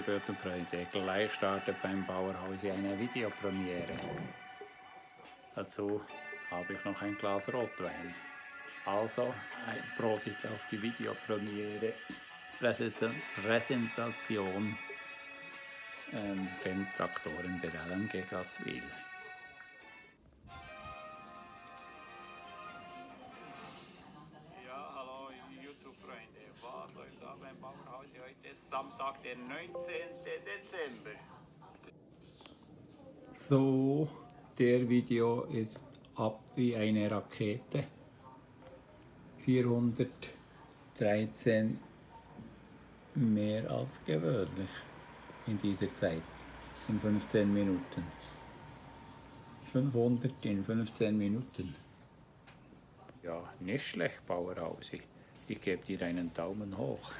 liebe Freunde, gleich startet beim Bauer Housi eine Videopremiere. Dazu habe ich noch ein Glas Rotwein. Also ein Prosit auf die Videopremiere, Präsentation FENDT-Traktoren der LMG GRASSWIL. Ja, hallo YouTube-Freunde, was läuft da beim Bauer Housi? Heute ist Samstag, der 19. Dezember. So, der Video ist ab wie eine Rakete. 413 mehr als gewöhnlich in dieser Zeit, in 15 Minuten. 500 in 15 Minuten. Ja, nicht schlecht, Bauer Housi. Ich gebe dir einen Daumen hoch.